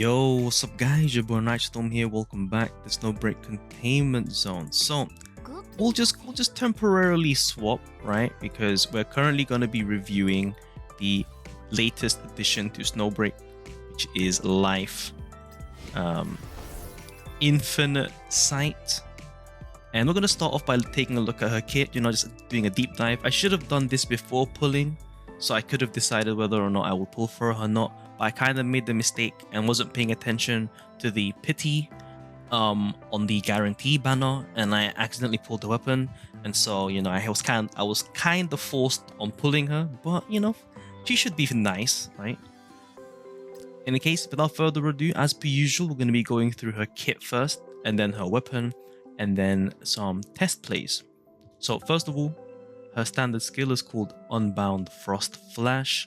Yo, what's up guys, your boy Nitrostorm here, welcome back to Snowbreak Containment Zone. So, we'll just temporarily swap, right? Because we're currently going to be reviewing the latest addition to Snowbreak, which is Lyfe Infinite Sight. And we're going to start off by taking a look at her kit, just doing a deep dive. I should have done this before pulling, so I could have decided whether or not I would pull for her or not. But I kind of made the mistake and wasn't paying attention to the pity on the guarantee banner, and I accidentally pulled the weapon. And so, I was kind of forced on pulling her, but she should be nice, right? In the case, without further ado, as per usual, we're going to be going through her kit first, and then her weapon, and then some test plays. So first of all, her standard skill is called Unbound Frost Flash,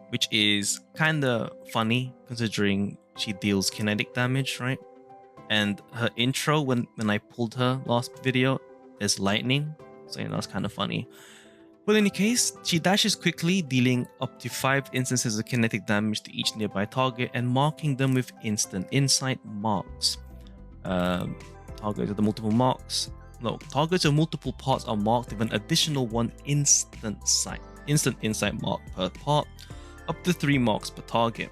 which is kind of funny considering she deals kinetic damage, right? And her intro, when I pulled her last video, is lightning, so that's kind of funny. But in any case, she dashes quickly, dealing up to 5 instances of kinetic damage to each nearby target and marking them with instant insight marks. Targets with multiple parts are marked with an additional 1 instant insight mark per part, up to 3 marks per target.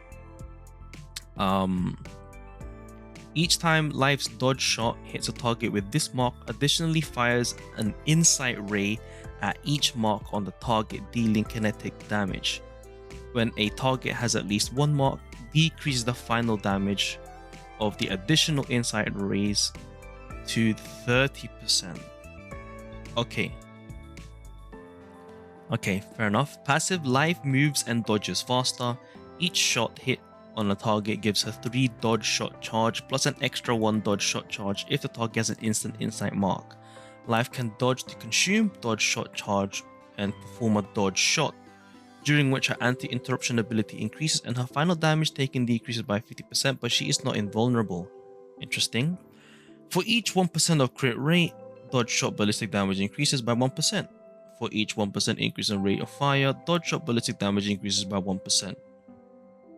Each time Lyfe's dodge shot hits a target with this mark, additionally fires an insight ray at each mark on the target, dealing kinetic damage. When a target has at least 1 mark, decreases the final damage of the additional insight rays to 30%. Okay, fair enough. Passive Lyfe moves and dodges faster. Each shot hit on a target gives her 3 dodge shot charge plus an extra 1 dodge shot charge if the target has an instant insight mark. Lyfe can dodge to consume dodge shot charge and perform a dodge shot, during which her anti-interruption ability increases and her final damage taken decreases by 50%, but she is not invulnerable. Interesting. For each 1% of crit rate, dodge shot ballistic damage increases by 1%. For each 1% increase in rate of fire, dodge shot ballistic damage increases by 1%.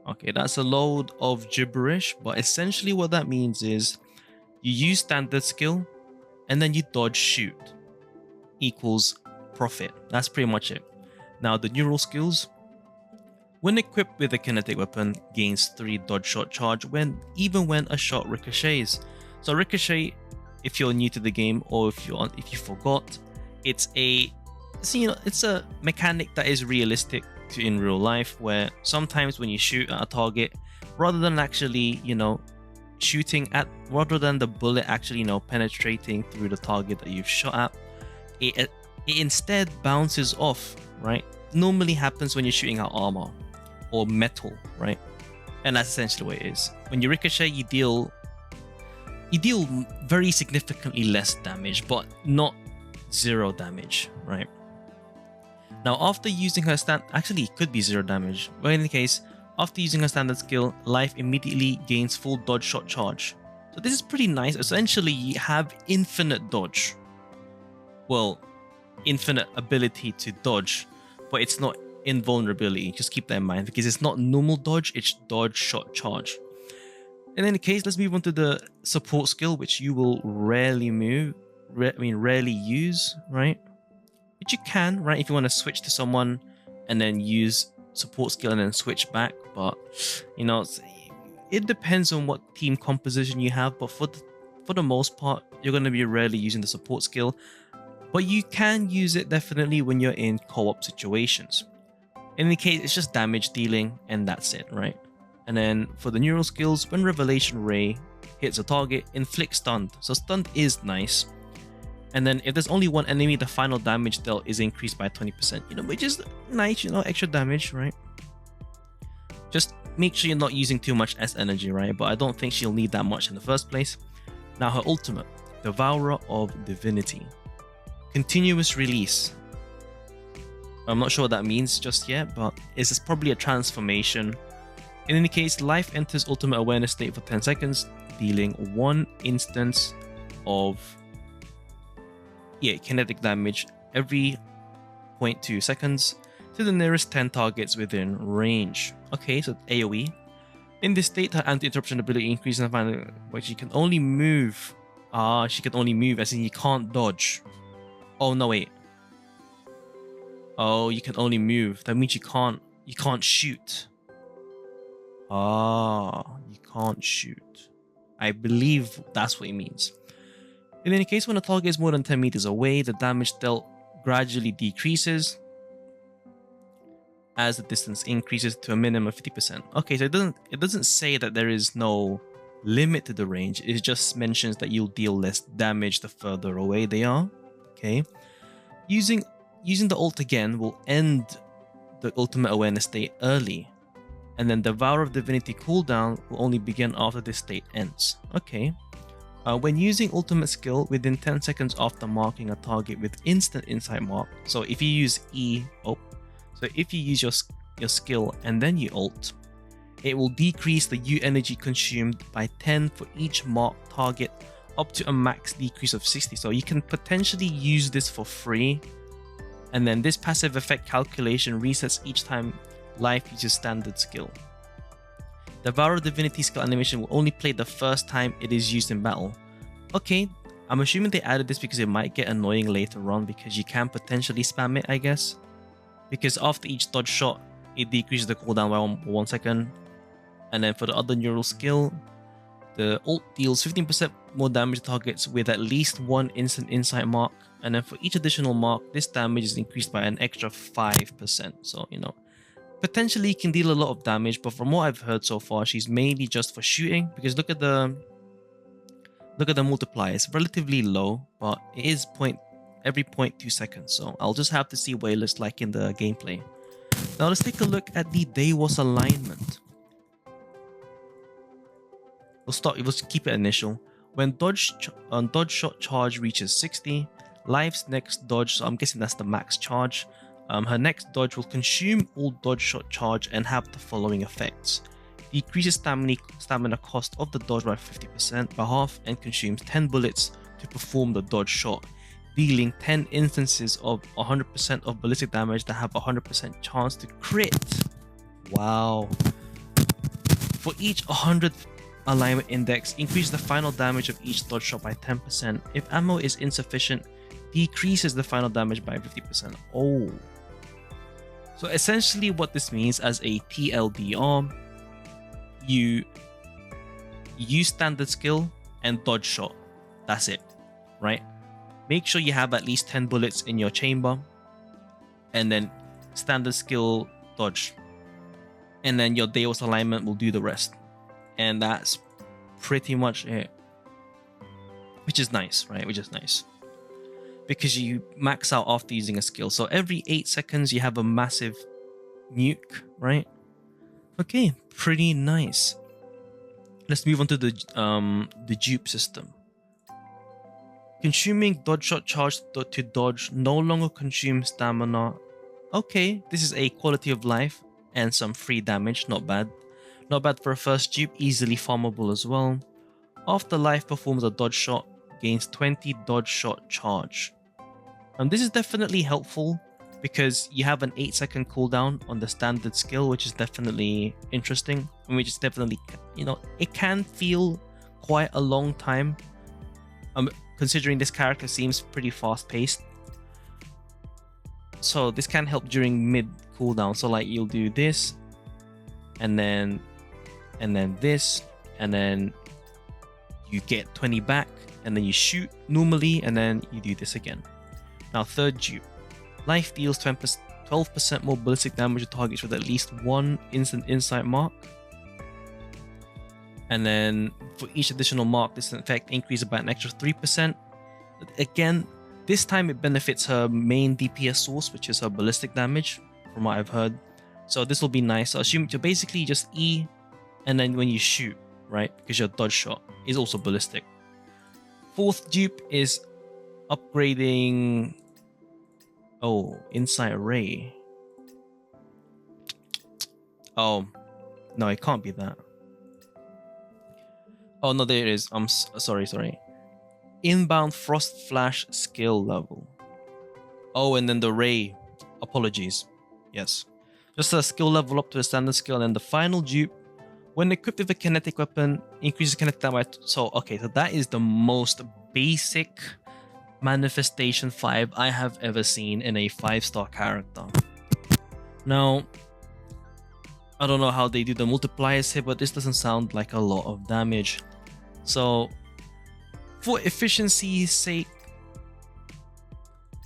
Okay, that's a load of gibberish, but essentially what that means is you use standard skill and then you dodge shoot equals profit. That's pretty much it. Now the neural skills, when equipped with a kinetic weapon, gains 3 dodge shot charge even when a shot ricochets. So ricochet, if you're new to the game or if you forgot, it's a mechanic that is realistic to in real life, where sometimes when you shoot at a target, rather than actually rather than the bullet actually penetrating through the target that you've shot at, it instead bounces off, right? Normally happens when you're shooting at armor or metal, right? And that's essentially what it is. When you ricochet, you deal very significantly less damage, but not 0 damage, right? Now, after using her actually it could be 0 damage, but in any case, after using her standard skill, Lyfe immediately gains full dodge shot charge. So this is pretty nice. Essentially, you have infinite dodge. Well, infinite ability to dodge, but it's not invulnerability. Just keep that in mind, because it's not normal dodge, it's dodge shot charge. In any case, let's move on to the support skill, which you will rarely use, right? Which you can, right, if you want to switch to someone and then use support skill and then switch back. But it depends on what team composition you have. But for the most part, you're going to be rarely using the support skill. But you can use it definitely when you're in co-op situations. In any case, it's just damage dealing and that's it, right? And then for the neural skills, when Revelation Ray hits a target, inflict stunned. So stunned is nice. And then if there's only 1 enemy, the final damage dealt is increased by 20%, which is nice, extra damage, right? Just make sure you're not using too much S energy, right? But I don't think she'll need that much in the first place. Now her ultimate, Devourer of Divinity. Continuous release. I'm not sure what that means just yet, but it's probably a transformation. In any case, Lyfe enters ultimate awareness state for 10 seconds, dealing 1 instance of kinetic damage every 0.2 seconds to the nearest 10 targets within range. Okay, so AoE. In this state, her anti-interruption ability increases and final, but she can only move. She can only move, as in you can't dodge. Oh no, wait. Oh, you can only move. That means you can't shoot. You can't shoot. I believe that's what it means. In any case, when a target is more than 10 meters away, the damage dealt gradually decreases as the distance increases to a minimum of 50%. Okay, so it doesn't say that there is no limit to the range. It just mentions that you'll deal less damage the further away they are. Okay. Using the ult again will end the ultimate awareness state early, and then the Vow of Divinity cooldown will only begin after this state ends. Okay. When using ultimate skill within 10 seconds after marking a target with instant insight mark, so if you use if you use your skill and then you ult, it will decrease the U energy consumed by 10 for each marked target, up to a max decrease of 60. So you can potentially use this for free, and then this passive effect calculation resets each time Lyfe uses standard skill. The Vow of Divinity skill animation will only play the first time it is used in battle. Okay, I'm assuming they added this because it might get annoying later on, because you can potentially spam it, I guess. Because after each dodge shot, it decreases the cooldown by 1 second. And then for the other neural skill, the ult deals 15% more damage to targets with at least one instant insight mark. And then for each additional mark, this damage is increased by an extra 5%. So, you know, potentially can deal a lot of damage, but from what I've heard so far, she's mainly just for shooting. Because look at the multiplier. It's relatively low, but it is every 0.2 seconds. So I'll just have to see what it looks like in the gameplay. Now let's take a look at the Deiwos alignment. We'll keep it initial. When dodge shot charge reaches 60, Lyfe's next dodge, so I'm guessing that's the max charge, her next dodge will consume all dodge shot charge and have the following effects. Decreases stamina cost of the dodge by 50% by half, and consumes 10 bullets to perform the dodge shot, dealing 10 instances of 100% of ballistic damage that have 100% chance to crit. Wow. For each 100th alignment index, increase the final damage of each dodge shot by 10%. If ammo is insufficient, decreases the final damage by 50%. Oh. So essentially what this means, as a TLDR, you use standard skill and dodge shot. That's it, right? Make sure you have at least 10 bullets in your chamber, and then standard skill, dodge, and then your Deiwos alignment will do the rest. And that's pretty much it, which is nice, right? Which is nice, because you max out after using a skill. So every 8 seconds you have a massive nuke, right? Okay, pretty nice. Let's move on to the dupe system. Consuming dodge shot charge to dodge no longer consumes stamina. Okay, this is a quality of life and some free damage. Not bad. Not bad for a first dupe, easily farmable as well. After Lyfe performs a dodge shot, gains 20 dodge shot charge. This is definitely helpful because you have an 8-second cooldown on the standard skill, which is definitely interesting. Which is definitely, you know, it can feel quite a long time. Considering this character seems pretty fast-paced. So this can help during mid cooldown. So like you'll do this, and then this, and then you get 20 back, and then you shoot normally, and then you do this again. Now third dupe. Lyfe deals 12% more ballistic damage to targets with at least one instant insight mark. And then for each additional mark, this effect increases by an extra 3%. Again, this time it benefits her main DPS source, which is her ballistic damage, from what I've heard. So this will be nice. I assume to basically just E, and then when you shoot, right? Because your dodge shot is also ballistic. Fourth dupe is upgrading. Oh, Insight Ray. Oh, no, it can't be that. Oh, no, there it is. I'm sorry. Inbound Frost Flash skill level. Oh, and then the Ray. Apologies. Yes. Just a skill level up to the standard skill. And then the final dupe. When equipped with a kinetic weapon, increases kinetic damage. So that is the most basic manifestation 5 I have ever seen in a 5-star character. Now, I don't know how they do the multipliers here, but this doesn't sound like a lot of damage. So, for efficiency's sake,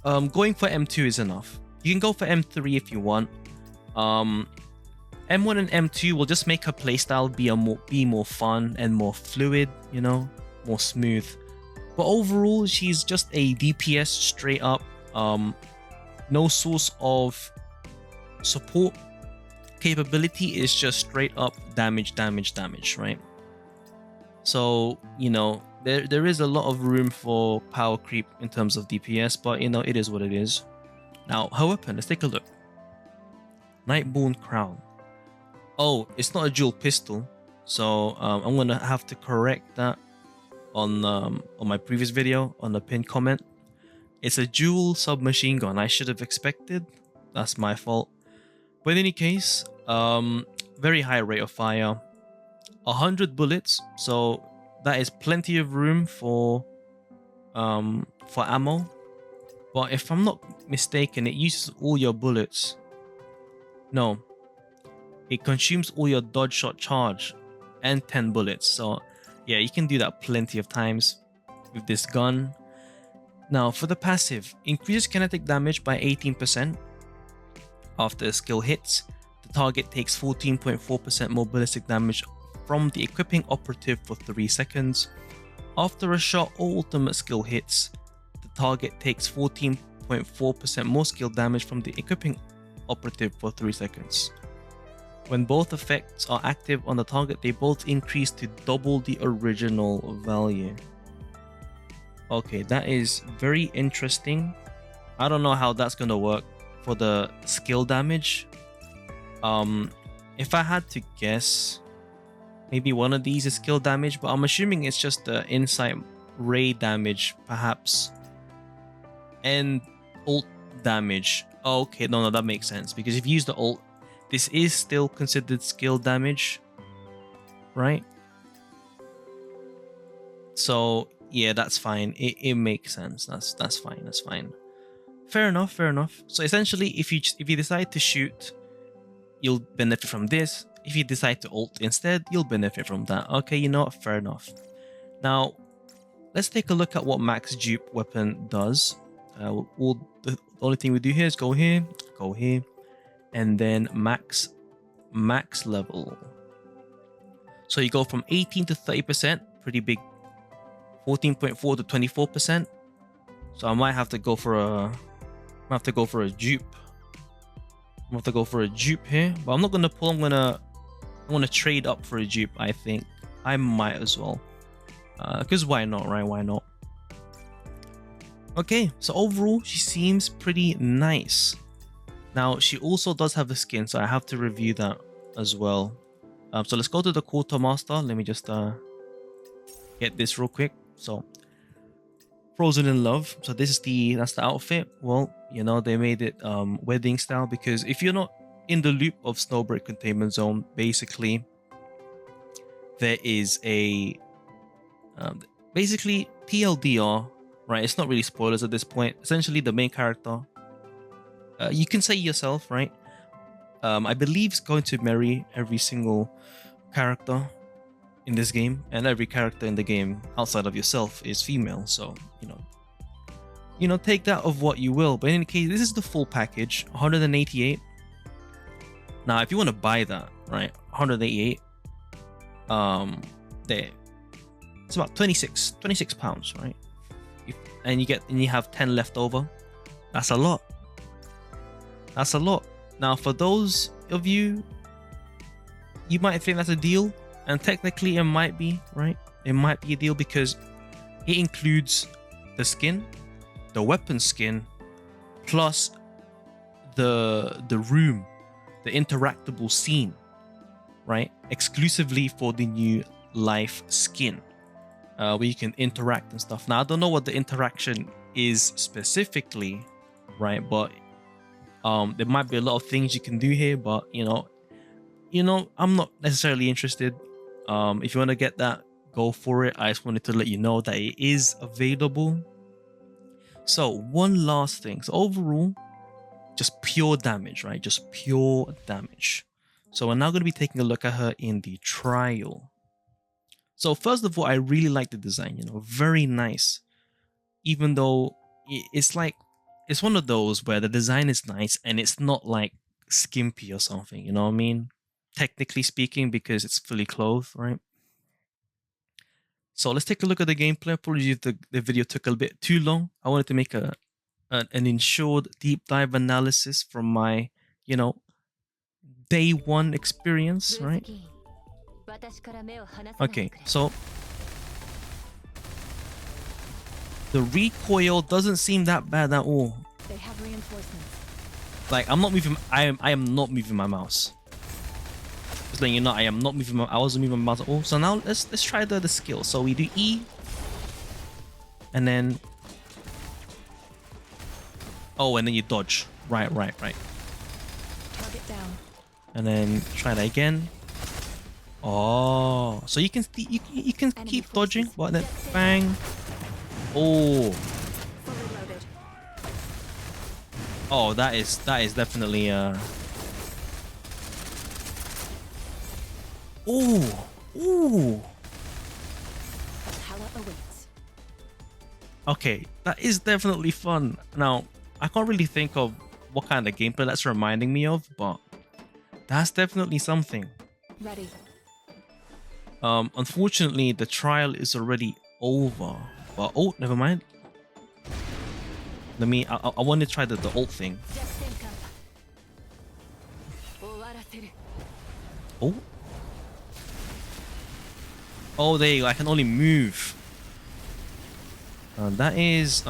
going for M2 is enough. You can go for M3 if you want. M1 and M2 will just make her playstyle be more fun and more fluid, you know, more smooth. But overall, she's just a DPS straight up. No source of support capability, is just straight up damage, right? So, you know, there is a lot of room for power creep in terms of DPS, but you know, it is what it is. Now, her weapon, let's take a look. Nightborn Crown. Oh, it's not a dual pistol, so I'm gonna have to correct that on my previous video on the pinned comment. It's a dual submachine gun. I should have expected. That's my fault. But in any case, very high rate of fire, 100 bullets, so that is plenty of room for ammo. But if I'm not mistaken, it uses all your bullets. No, it consumes all your dodge shot charge and 10 bullets. So yeah, you can do that plenty of times with this gun. Now for the passive, increases kinetic damage by 18%. After a skill hits, the target takes 14.4% more ballistic damage from the equipping operative for 3 seconds. After a shot or ultimate skill hits, the target takes 14.4% more skill damage from the equipping operative for 3 seconds. When both effects are active on the target, they both increase to double the original value. Okay, that is very interesting. I don't know how that's gonna work for the skill damage. If I had to guess, maybe one of these is skill damage, but I'm assuming it's just the insight ray damage, perhaps, and ult damage. Okay, no, that makes sense, because if you use the ult, this is still considered skill damage, right? So yeah, that's fine. It makes sense. That's fine. Fair enough. So essentially, if you decide to shoot, you'll benefit from this. If you decide to ult instead, you'll benefit from that. Okay, you know what? Fair enough. Now, let's take a look at what max dupe weapon does. The only thing we do here is go here, and then max level. So you go from 18 to 30%, pretty big. 14.4 to 24%. So I might have to go for a dupe. I'm going to go for a dupe here, but I'm not gonna pull. I'm gonna trade up for a dupe. I think I might as well, because why not, right? Why not? Okay, so overall she seems pretty nice. Now she also does have a skin, so I have to review that as well. So let's go to the quartermaster. Let me just get this real quick. So Frozen in Love. So that's the outfit. Well, you know, they made it wedding style, because if you're not in the loop of Snowbreak Containment Zone, basically there is a basically TLDR, right? It's not really spoilers at this point. Essentially, the main character, you can say yourself, right? I believe is going to marry every single character in this game, and every character in the game outside of yourself is female. So you know, take that of what you will. But in any case, this is the full package, 188. Now, if you want to buy that, right, 188, there, it's about 26 pounds, right? And you have 10 left over. That's a lot. Now, for those of you, you might think that's a deal, and technically it might be, right? It might be a deal because it includes the skin, the weapon skin, plus the room, the interactable scene, right? Exclusively for the new Lyfe skin, where you can interact and stuff. Now, I don't know what the interaction is specifically, right? But there might be a lot of things you can do here, but you know, you know, I'm not necessarily interested. If you want to get that, go for it. I just wanted to let you know that it is available. So one last thing. So overall, just pure damage, right? Just pure damage. So we're now going to be taking a look at her in the trial. So first of all, I really like the design, you know, very nice. Even though it's like, it's one of those where the design is nice and it's not like skimpy or something, you know what I mean? Technically speaking, because it's fully clothed, right? So let's take a look at the gameplay. Apologies if the video took a bit too long. I wanted to make an ensured deep dive analysis from my, you know, day one experience, right? Okay, so the recoil doesn't seem that bad at all. They have reinforcements. Like I'm not moving. I am not moving my mouse. Just letting you know, I am not moving my. I wasn't moving my mouse at all. So now let's try the skill. So we do E, and then and then you dodge. Right. Target down. And then try that again. Oh, so you can keep dodging, but then bang. Oh. Fully loaded. Oh, that is definitely Ooh. Valhalla awaits. Okay, that is definitely fun. Now, I can't really think of what kind of gameplay that's reminding me of, but that's definitely something. Ready. Unfortunately, the trial is already over. But oh, never mind. Let me. I want to try the ult thing. Oh. Oh, there you go. I can only move. That is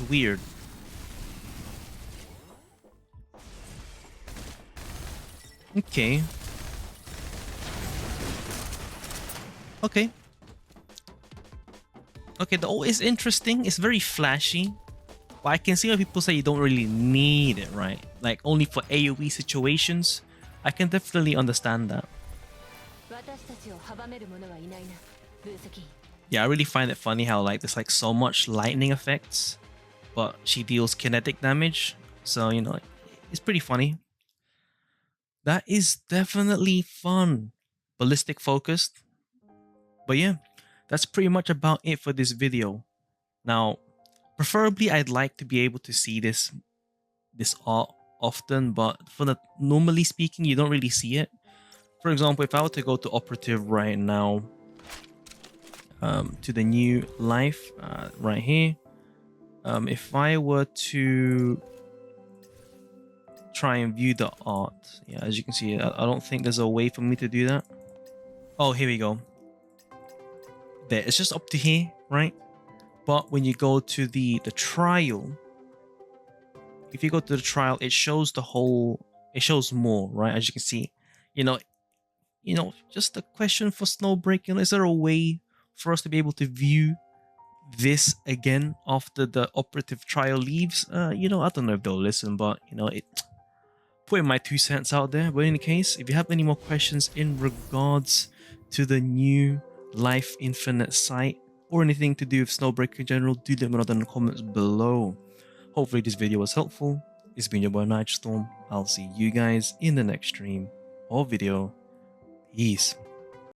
weird. Okay. Okay. Okay, the ult is interesting. It's very flashy. But I can see why people say you don't really need it, right? Like only for AoE situations. I can definitely understand that. Yeah, I really find it funny how like there's like so much lightning effects, but she deals kinetic damage. So, you know, it's pretty funny. That is definitely fun. Ballistic focused. But yeah, that's pretty much about it for this video. Now, preferably I'd like to be able to see this art often, but normally speaking, you don't really see it. For example, if I were to go to operative right now, to the new Lyfe right here, if I were to try and view the art, yeah, as you can see, I don't think there's a way for me to do that. Oh, here we go. There, it's just up to here, right? But when you go to the trial, if you go to the trial, it shows the whole, it shows more, right? As you can see, you know, just a question for Snowbreak, you know, is there a way for us to be able to view this again after the operative trial leaves? You know, I don't know if they'll listen, but you know, putting my 2 cents out there. But in any case, if you have any more questions in regards to the new Lyfe Infinite site or anything to do with Snowbreak in general, do let me know in the comments below. Hopefully this video was helpful. It's been your boy Nitrostorm. I'll see you guys in the next stream or video. Peace.